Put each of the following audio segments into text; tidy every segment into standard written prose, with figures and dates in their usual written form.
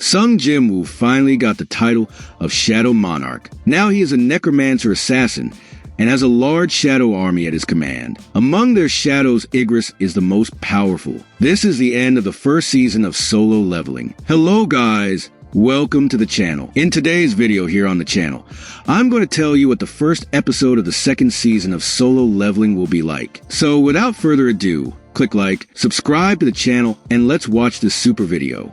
Sung Jin Woo finally got the title of Shadow Monarch. Now he is a Necromancer Assassin and has a large shadow army at his command. Among their shadows, Igris is the most powerful. This is the end of the first season of Solo Leveling. Hello guys! Welcome to the channel. In today's video here on the channel, I'm going to tell you what the first episode of the second season of Solo Leveling will be like. So without further ado, click like, subscribe to the channel, and let's watch this super video.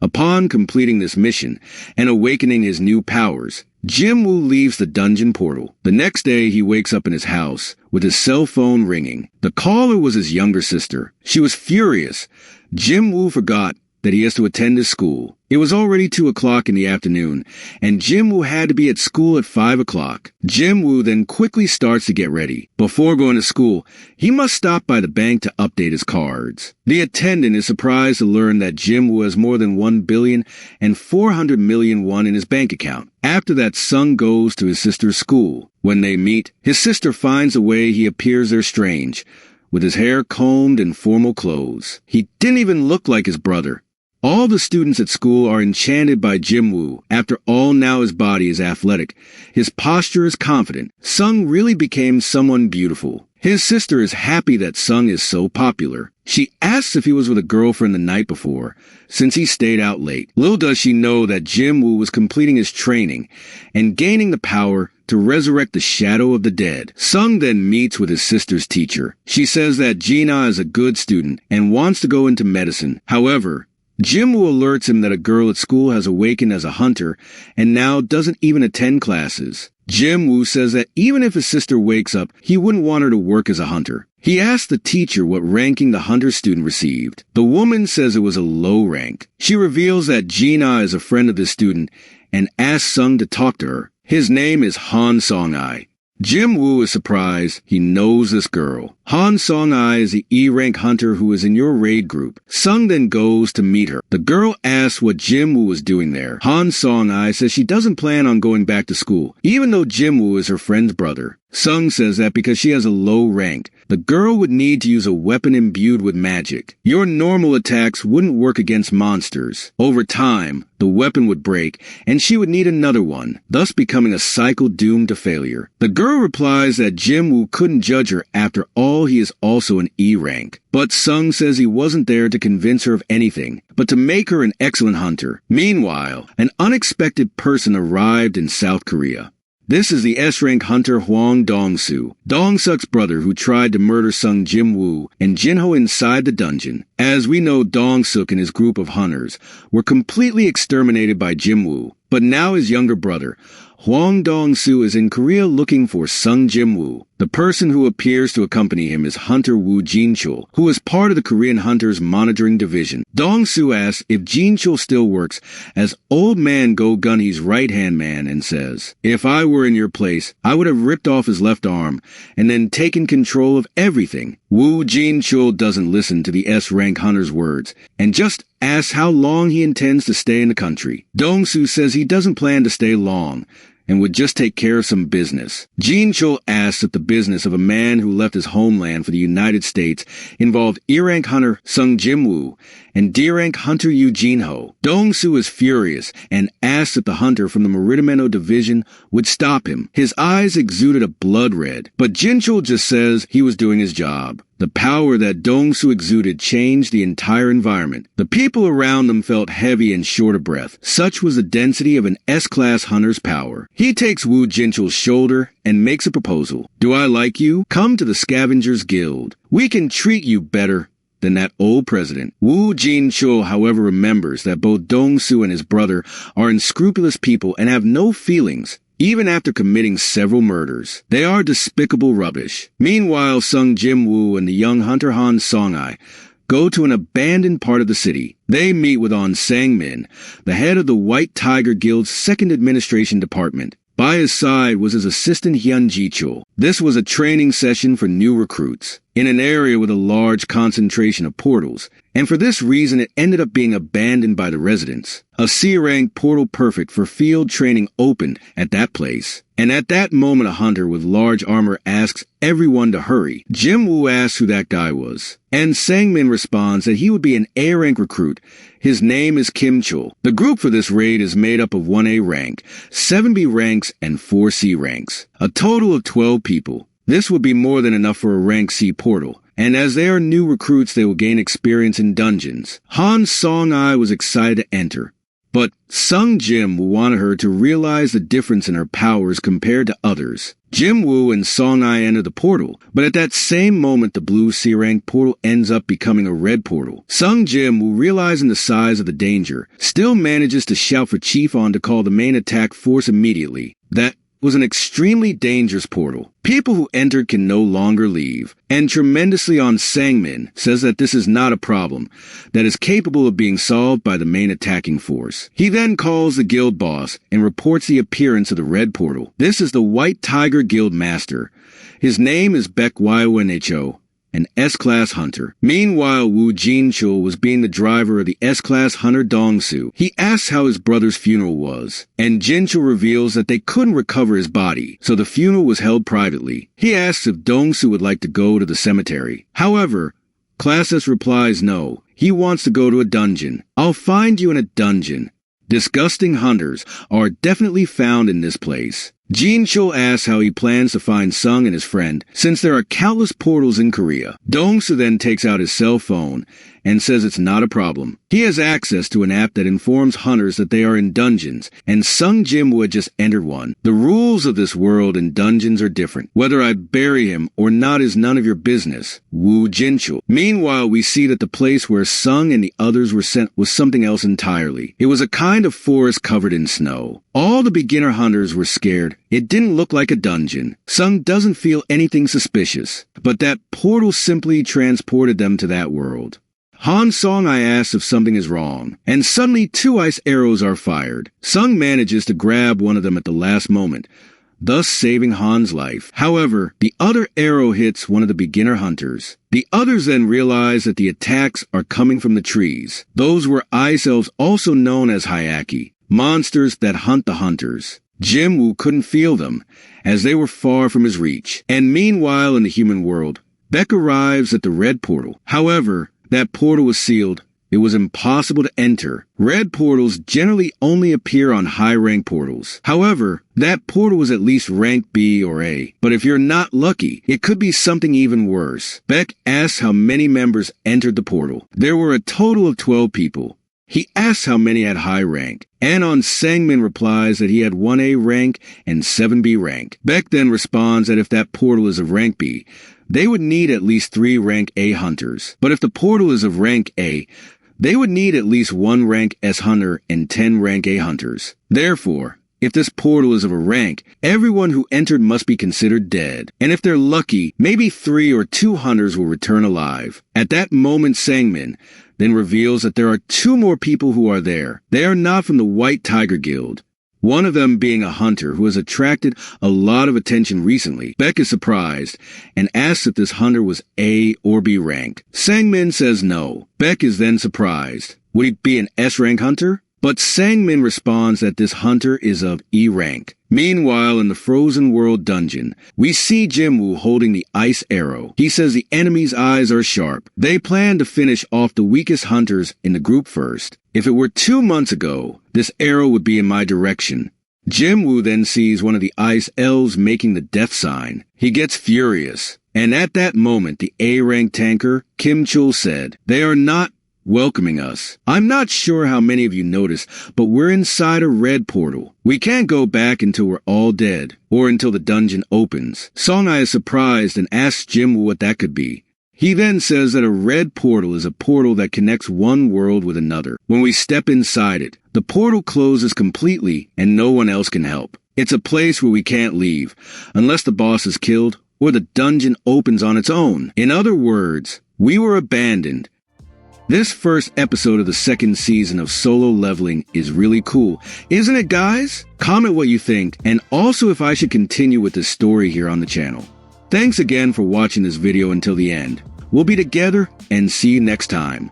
Upon completing this mission and awakening his new powers, Jin Woo leaves the dungeon portal. The next day, he wakes up in his house with his cell phone ringing. The caller was his younger sister. She was furious. Jin Woo forgot that he has to attend his school. It was already 2 o'clock in the afternoon, and Jin Woo had to be at school at 5 o'clock. Jin Woo then quickly starts to get ready. Before going to school, he must stop by the bank to update his cards. The attendant is surprised to learn that Jin Woo has more than 1,400,000,000 won in his bank account. After that, Sung goes to his sister's school. When they meet, his sister finds the way he appears there strange, with his hair combed and formal clothes. He didn't even look like his brother. All the students at school are enchanted by Jin Woo. After all, now his body is athletic. His posture is confident. Sung really became someone beautiful. His sister is happy that Sung is so popular. She asks if he was with a girlfriend the night before, since he stayed out late. Little does she know that Jin Woo was completing his training and gaining the power to resurrect the shadow of the dead. Sung then meets with his sister's teacher. She says that Gina is a good student and wants to go into medicine. However, Jin Woo alerts him that a girl at school has awakened as a hunter and now doesn't even attend classes. Jin Woo says that even if his sister wakes up, he wouldn't want her to work as a hunter. He asks the teacher what ranking the hunter student received. The woman says it was a low rank. She reveals that Gina is a friend of the student and asks Sung to talk to her. His name is Han Song-ai. Jin Woo is surprised. He knows this girl. Han Song-ai is the E-rank hunter who is in your raid group. Sung then goes to meet her. The girl asks what Jin Woo is doing there. Han Song-ai says she doesn't plan on going back to school, even though Jin Woo is her friend's brother. Sung says that because she has a low rank, the girl would need to use a weapon imbued with magic. Your normal attacks wouldn't work against monsters. Over time, the weapon would break, and she would need another one, thus becoming a cycle doomed to failure. The girl replies that Jin Woo couldn't judge her after all he is also an E rank. But Sung says he wasn't there to convince her of anything, but to make her an excellent hunter. Meanwhile, an unexpected person arrived in South Korea. This is the S-rank hunter Hwang Dong-soo, Dong-suk's brother who tried to murder Sung Jin Woo and Jin-ho inside the dungeon. As we know, Dong-suk and his group of hunters were completely exterminated by Jin Woo, but now his younger brother, Hwang Dong-soo, is in Korea looking for Sung Jin Woo. The person who appears to accompany him is Hunter Woo Jin-chul, who is part of the Korean Hunters Monitoring Division. Dong-soo asks if Jin-chul still works as Old Man Go-Gunhee's right-hand man and says, "If I were in your place, I would have ripped off his left arm and then taken control of everything." Woo Jin-chul doesn't listen to the S-rank hunter's words and just asks how long he intends to stay in the country. Dong-soo says he doesn't plan to stay long and would just take care of some business. Jin-chul asks if the business of a man who left his homeland for the United States involved E-rank hunter Sung Jin Woo and D-rank hunter Yu Jin-ho. Dong-soo is furious and asks if the hunter from the Meridimento division would stop him. His eyes exuded a blood red, but Jin-chul just says he was doing his job. The power that Dong-soo exuded changed the entire environment. The people around them felt heavy and short of breath. Such was the density of an S-class hunter's power. He takes Woo Jin-chul's shoulder and makes a proposal. "Do I like you? Come to the Scavengers Guild. We can treat you better than that old president." Woo Jin-chul, however, remembers that both Dong-soo and his brother are unscrupulous people and have no feelings, even after committing several murders. They are despicable rubbish. Meanwhile, Sung Jin Woo and the young hunter Han Song-ai go to an abandoned part of the city. They meet with On Sang-min, the head of the White Tiger Guild's second administration department. By his side was his assistant Hyun Ji-chul. This was a training session for new recruits. in an area with a large concentration of portals, and for this reason it ended up being abandoned by the residents. A C-rank portal perfect for field training opened at that place. And at that moment a hunter with large armor asks everyone to hurry. Jin Woo asks who that guy was, and Sangmin responds that he would be an A-rank recruit. His name is Kim Chul. The group for this raid is made up of 1A rank, 7B ranks, and 4 C ranks. A total of 12 people. This would be more than enough for a rank C portal, and as they are new recruits they will gain experience in dungeons. Han Song-ai was excited to enter, but Sung Jim wanted her to realize the difference in her powers compared to others. Jin Woo and Song-ai enter the portal, but at that same moment the blue C-rank portal ends up becoming a red portal. Sung Jim, who realizing the size of the danger, still manages to shout for Chief On to call the main attack force immediately. That was an extremely dangerous portal. People who entered can no longer leave, and tremendously on Sangmin says that this is not a problem that is capable of being solved by the main attacking force. He then calls the guild boss and reports the appearance of the red portal. This is the White Tiger Guild Master. His name is Baek Yonho, an S-Class hunter. Meanwhile, Woo Jin-chul was being the driver of the S-Class hunter Dong-su. He asks how his brother's funeral was, and Jin-chul reveals that they couldn't recover his body, so the funeral was held privately. He asks if Dong-su would like to go to the cemetery. However, Class S replies no. He wants to go to a dungeon. I'll find you in a dungeon. Disgusting hunters are definitely found in this place. Jin-chul asks how he plans to find Sung and his friend, since there are countless portals in Korea. Dong-su then takes out his cell phone and says it's not a problem. He has access to an app that informs hunters that they are in dungeons, and Sung Jim would just entered one. The rules of this world in dungeons are different. Whether I bury him or not is none of your business. Woo Jin-chul. Meanwhile, we see that the place where Sung and the others were sent was something else entirely. It was a kind of forest covered in snow. All the beginner hunters were scared. It didn't look like a dungeon. Sung doesn't feel anything suspicious, but that portal simply transported them to that world. Han Song-ai asks if something is wrong, and suddenly 2 ice arrows are fired. Sung manages to grab one of them at the last moment, thus saving Han's life. However, the other arrow hits one of the beginner hunters. The others then realize that the attacks are coming from the trees. Those were ice elves, also known as Hyaki, monsters that hunt the hunters. Jin Woo couldn't feel them, as they were far from his reach. And meanwhile in the human world, Baek arrives at the red portal. However, that portal was sealed. It was impossible to enter. Red portals generally only appear on high-rank portals. However, that portal was at least rank B or A. But if you're not lucky, it could be something even worse. Baek asks how many members entered the portal. There were a total of 12 people. He asks how many had high rank, and on Sangmin replies that he had 1A rank and 7B rank. Baek then responds that if that portal is of rank B, they would need at least 3 rank A hunters. But if the portal is of rank A, they would need at least 1 rank S hunter and 10 rank A hunters. Therefore, if this portal is of a rank, everyone who entered must be considered dead. And if they're lucky, maybe 3 or 2 hunters will return alive. At that moment, Sangmin then reveals that there are 2 more people who are there. They are not from the White Tiger Guild. One of them being a hunter who has attracted a lot of attention recently. Baek is surprised and asks if this hunter was A or B rank. Sangmin says no. Baek is then surprised. Would he be an S rank hunter? But Sangmin responds that this hunter is of E rank. Meanwhile, in the Frozen World dungeon, we see Jin Woo holding the ice arrow. He says the enemy's eyes are sharp. They plan to finish off the weakest hunters in the group first. If it were 2 months ago, this arrow would be in my direction. Jin Woo then sees one of the ice elves making the death sign. He gets furious. And at that moment, the A-rank tanker, Kim Chul, said, "They are not welcoming us. I'm not sure how many of you noticed, but we're inside a red portal. We can't go back until we're all dead, or until the dungeon opens." Song-ai is surprised and asks Jin Woo what that could be. He then says that a red portal is a portal that connects one world with another. When we step inside it, the portal closes completely and no one else can help. It's a place where we can't leave, unless the boss is killed or the dungeon opens on its own. In other words, we were abandoned. This first episode of the 2nd season of Solo Leveling is really cool, isn't it, guys? Comment what you think, and also if I should continue with this story here on the channel. Thanks again for watching this video until the end. We'll be together and see you next time.